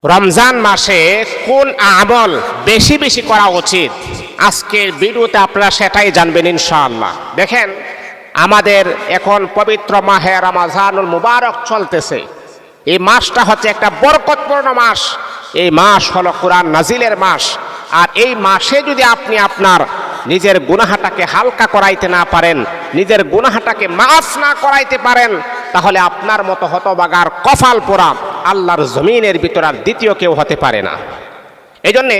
রমজান মাসে কোন আমল বেশি বেশি করা উচিত আজকের ভিডিওতে আপনারা সেটাই জানবেন ইনশাআল্লাহ। দেখেন, আমাদের এখন পবিত্র মাহে রমজানুল মুবারক চলতেছে। এই মাসটা হচ্ছে একটা বরকতপূর্ণ মাস। এই মাস হলো কোরআন নাজিলের মাস। আর এই মাসে যদি আপনি আপনার নিজের গুনাহটাকে হালকা করাইতে না পারেন, নিজের গুনাহটাকে মাফ না করাইতে পারেন, তাহলে আপনার মতো হতবাগার কপাল পোড়া আল্লাহর জমিনের ভিতর আর দ্বিতীয় কেউ হতে পারে না। এই জন্যে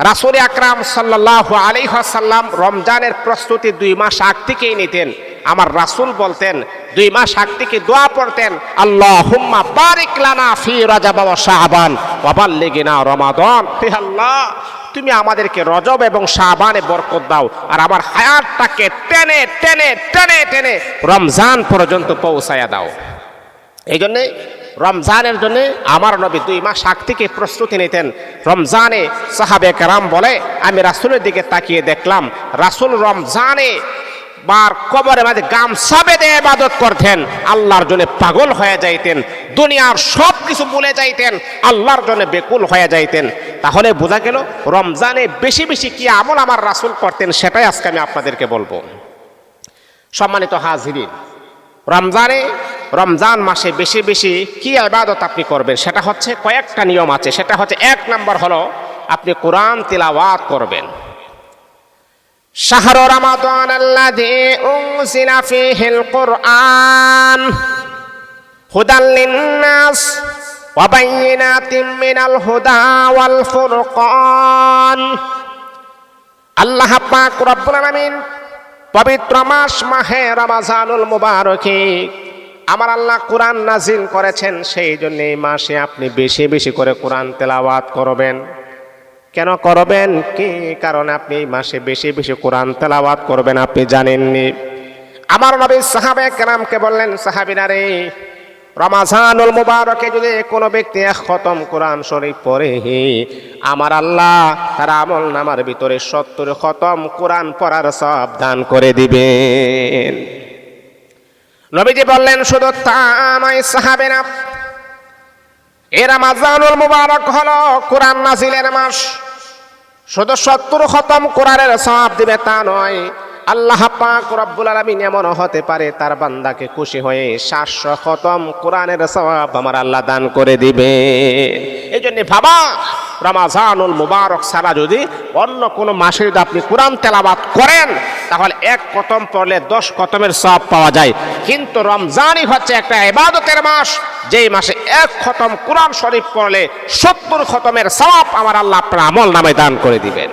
রাসূল আকরাম সাল্লাল্লাহু আলাইহি ওয়াসাল্লাম রমজানের প্রস্তুতি 2 মাস আগ থেকেই নিতেন। আমার রাসূল বলতেন, 2 মাস আগ থেকে দোয়া পড়তেন, আল্লাহুম্মা বারিক লানা ফি রজব ওয়া শাবান ওয়া বাল্লিগনা রমাদান। হে আল্লাহ, তুমি আমাদেরকে রজব এবং শাবানে বরকত দাও, আর আমার হায়াতটাকে টেনে টেনে টেনে টেনে রমজান পর্যন্ত পৌঁছায়া দাও। এই জন্যে রমজানের জন্য আমার নবী 2 মাস আগ থেকে প্রস্তুতি নিতেন। রমজানে সাহাবে কেরাম বলে, আমি রাসূলের দিকে তাকিয়ে দেখলাম রাসূল রমজানে বার কবরের মাঝে গামছা বেঁধে ইবাদত করতেন, আল্লাহর জন্য পাগল হয়ে যাইতেন, দুনিয়ার সব কিছু ভুলে যাইতেন, আল্লাহর জন্য বেকুল হয়ে যাইতেন। তাহলে বোঝা গেল রমজানে বেশি বেশি কি আমল আমার রাসূল করতেন, সেটাই আজকে আমি আপনাদেরকে বলবো। সম্মানিত হাজিরিন, রমজান মাসে বেশি বেশি কি ইবাদত আপনি করবেন, সেটা হচ্ছে কয়েকটা নিয়ম আছে। সেটা হচ্ছে 1 নম্বর হলো আপনি কোরআন তিলাওয়াত করবেন। শাহরু রমাদান আল্লাযী উনজিলা ফীহিল কুরআন হুদাল লিন-নাস ওয়া বায়িনাতিন মিনাল হুদা ওয়াল ফুরকান। আল্লাহ পাক রব্বুল আলামিন পবিত্র মাস মাহে রমজানুল মুবারকে আমার আল্লাহ কোরআন নাজিল করেছেন। সেই জন্য এই মাসে আপনি বেশি বেশি করে কোরআন তেলাওয়াত করবেন। কেন করবেন? কি কারণে আপনি এই মাসে বেশি বেশি কোরআন তেলাওয়াত করবেন আপনি জানেননি? আমার নবী সাহাবে কেরামকে বললেন, সাহাবীরা রে, রমজানুল মুবারকে যদি কোনো ব্যক্তি 1 খতম কোরআন শরীফ পড়ে, আমার আল্লাহ তার আমল নামার ভিতরে 70 খতম কোরআন পড়ার সওয়াব দান করে দিবেন। নবীজি বললেন, শুধু তা নয় সাহাবেরা, এই রমজানুল মুবারক হলো কোরআন নাজিলের মাস। শুধু 70 খতম কোরআনের সওয়াব দিবে তা নয়, আল্লাহ পাক রব্বুল আলামিন এমন হতে পারে তার বান্দাকে খুশি হয়ে 700 খতম কোরআনের সওয়াব আমার আল্লাহ দান করে দিবে। এই জন্য বাবা, রমজানুল মুবারক ছাড়া যদি অন্য কোনো মাসে যদি আপনি কোরআন তেলাওয়াত করেন, তাহলে 1 খতম পড়লে 10 খতমের সওয়াব পাওয়া যায়। কিন্তু রমজানই হচ্ছে একটা ইবাদতের মাস, যেই মাসে 1 খতম কোরআন শরীফ পড়লে 70 খতমের সওয়াব আমার আল্লাহ আপনার আমল নামে দান করে দিবেন।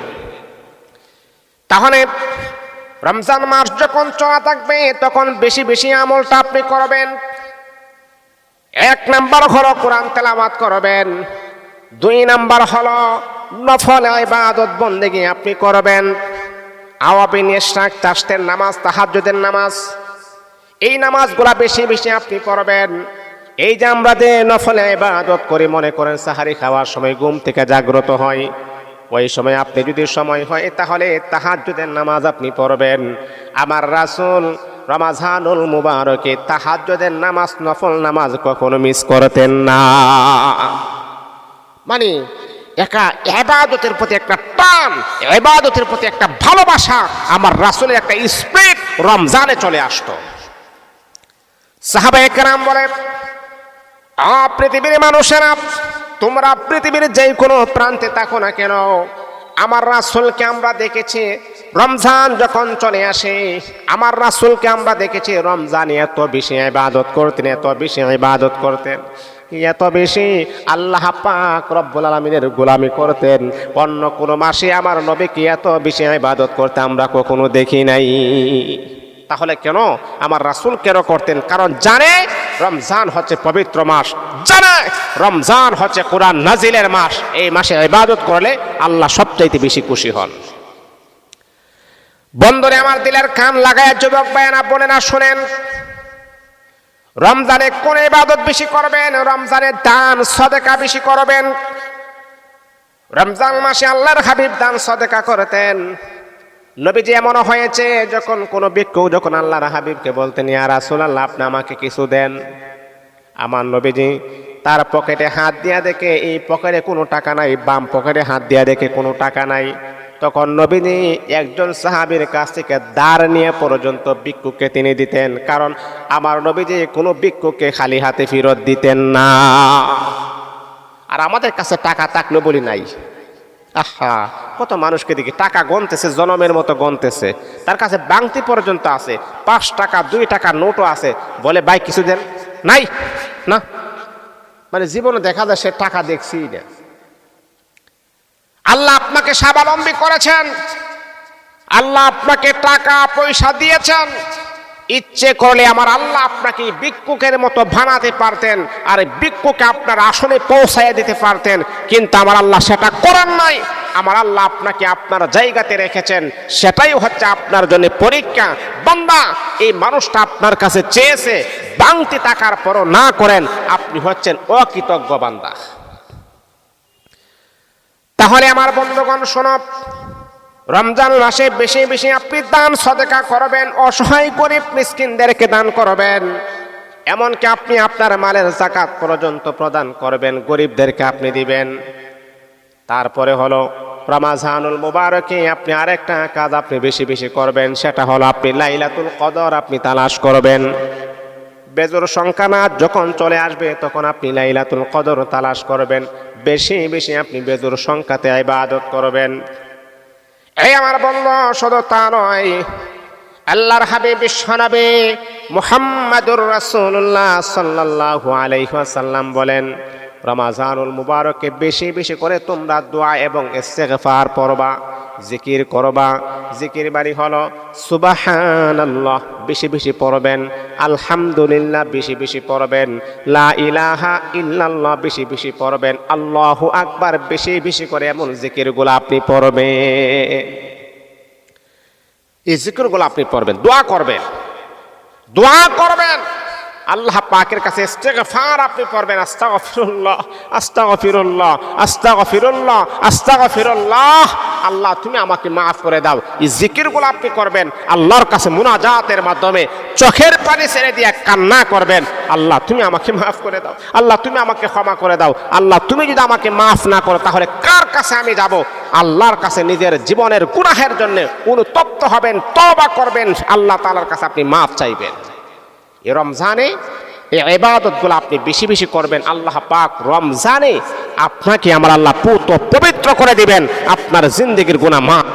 তাহলে রমজান মাস যখন চলা থাকবে তখন বেশি বেশি আমলটা আপনি করবেন। 1 নাম্বার হলো কোরআন তেলাওয়াত করবেন। 2 নাম্বার হলো নফল ইবাদত বন্দেগী আপনি করবেন। আওয়াবিন ইশরাক তাশতের নামাজ, তাহাজ্জুদের নামাজ, এই নামাজগুলা বেশি বেশি আপনি করবেন। এই যে আমরা যে নফল ইবাদত করি, মনে করেন সাহারি খাওয়ার সময় ঘুম থেকে জাগ্রত হয়, ওই সময় আপনি যদি সময় হয় তাহলে তাহাজ্জুদের নামাজ আপনি পড়বেন। আমার রাসূল রমজানুল মুবারকে তাহাজ্জুদের নামাজ, নফল নামাজ কখনো মিস করতেন না। মানে একা ইবাদতের প্রতি একটা টান, ইবাদতের প্রতি একটা ভালোবাসা আমার রাসূলের একটা স্পিরিট রমজানে চলে আসতো। সাহাবায়ে কেরাম বলে, পৃথিবীর মানুষেরা, তোমরা পৃথিবীর যে কোনো প্রান্তে থাকো না কেন, আমার রাসূলকে আমরা দেখেছি রমজান যখন চলে আসে, আমার রাসূলকে আমরা দেখেছি রমজানে এত বেশি ইবাদত করতেন, এত বেশি ইবাদত করতেন, এত বেশি আল্লাহ পাক রব্বুল আলামিনের গোলামি করতেন। অন্য কোনো মাসে আমার নবীকে এত বেশি ইবাদত করতে আমরা কখনো দেখি নাই। তাহলে কেন আমার রাসূল কেন করতেন? কারণ জানে রমজান হচ্ছে পবিত্র মাস, জানে রমজান হচ্ছে কোরআন নাজিলের মাস। এই মাসে ইবাদত করলে আল্লাহ সবচাইতে বেশি খুশি হন। বন্ধুরে আমার দিলের কান লাগায় যুবক ভাইয়েরা বোনেরা শুনেন, রমজানে কোন ইবাদত বেশি করবেন? রমজানে দান সদকা বেশি করবেন। রমজান মাসে আল্লাহর হাবিব দান সদকা করতেন। নবীজি এমন হয়েছে যখন কোনো ব্যক্তি যখন আল্লাহর হাবিবকে বলতেন, ইয়া রাসূলুল্লাহ আপনি আমাকে কিছু দেন, আমার নবীজি তার পকেটে হাত দিয়া দেখে এই পকেটে কোনো টাকা নাই, বাম পকেটে হাত দিয়া দেখে কোনো টাকা নাই। তখন নবীজি একজন সাহাবীর কাছ থেকে দাঁড় নিয়ে পর্যন্ত ভিক্ষুককে তিনি দিতেন, কারণ আমার নবীজি কোনো ভিক্ষুককে খালি হাতে ফেরত দিতেন না। আর আমাদের কাছে টাকা থাকলো বলি নাই। আহা, কত মানুষকে দেখি টাকা গনতেছে, জনমের মতো গনতেছে, তার কাছে বাংতি পর্যন্ত আছে, 5 টাকা 2 টাকা নোটও আছে, বলে ভাই কিছু দেন, নাই না, মানে জীবনে দেখা যায় সে টাকা দেখছি না। আল্লাহ আপনাকে স্বাবলম্বী করেছেন, আল্লাহ আপনাকে টাকা পয়সা দিয়েছেন, ইচ্ছে করলে আমার আল্লাহ আপনাকে ভিক্ষুকের মতো বানাতে পারতেন, আর ভিক্ষুকে আপনার আসনে পৌঁছায় দিতে পারতেন, কিন্তু আমার আল্লাহ সেটা করেন নাই। আমার আল্লাহ আপনাকে আপনার জায়গাতে রেখেছেন, সেটাই হচ্ছে আপনার জন্য পরীক্ষা। বান্দা, এই মানুষটা আপনার কাছে চেয়েছে, বাংতি টাকার পরও না করেন, আপনি হচ্ছেন অকৃতজ্ঞ বান্দা। তাহলে আমার বন্ধুগণ শোনো, রমজান মাসে বেশি বেশি আপনি দান সদকা করবেন, অসহায় গরিব মিসকিনদেরকে দান করবেন, এমনকি আপনি আপনার মালের যাকাত পর্যন্ত প্রদান করবেন, গরিবদেরকে আপনি দিবেন। তারপরে হলো রমজানুল মুবারকে আপনি আরেকটা কাজ আপনি বেশি বেশি করবেন, সেটা হলো আপনি লাইলাতুল কদর আপনি তালাশ করবেন। বেজোর সংখ্যা না যখন চলে আসবে তখন আপনি লাইলাতুল কদর তালাশ করবেন, বেশি বেশি আপনি বেজোর সংখ্যাতে ইবাদত করবেন। এই আমার বন্ধু, শুধু তা নয়, আল্লাহর হাবিব বিশ্বনবী মুহাম্মাদুর রাসূলুল্লাহ সাল্লাল্লাহু আলাইহি ওয়াসাল্লাম বলেন, রমজানুল মুবারকে বেশি বেশি করে তোমরা দোয়া এবং ইস্তেগফার পড়বা, জিকির করবা। জিকির বাড়ি হলো সুবহানাল্লাহ বেশি বেশি পড়বেন, আলহামদুলিল্লাহ বেশি বেশি পড়বেন, লা ইলাহা ইল্লাল্লাহ বেশি বেশি পড়বেন, আল্লাহু আকবার বেশি বেশি করে এমন জিকিরগুলো আপনি পড়বেন। এই জিকিরগুলো আপনি পড়বেন, দোয়া করবেন, দোয়া করবেন, আল্লাহ পাকের কাছে ইস্তেগফার আপনি পড়বেন, আস্তাগফিরুল্লাহ আস্তাগফিরুল্লাহ আস্তাগফিরুল্লাহ আস্তাগফিরুল্লাহ, আল্লাহ তুমি আমাকে মাফ করে দাও। এই জিকিরগুলো আপনি করবেন, আল্লাহর কাছে মুনাজাতের মাধ্যমে চোখের পানি ছেড়ে দিয়ে কান্না করবেন, আল্লাহ তুমি আমাকে মাফ করে দাও, আল্লাহ তুমি আমাকে ক্ষমা করে দাও, আল্লাহ তুমি যদি আমাকে মাফ না করো তাহলে কার কাছে আমি যাব? আল্লাহর কাছে নিজের জীবনের গুনাহের জন্য অনুতপ্ত হবেন, তওবা করবেন, আল্লাহ তাআলার কাছে আপনি মাফ চাইবেন। এই রমজানে এই ইবাদতগুলো আপনি বেশি বেশি করবেন, আল্লাহ পাক রমজানে আপনাকে আমার আল্লাহ পবিত্র করে দিবেন, আপনার জিন্দেগির গুনাহ মাফ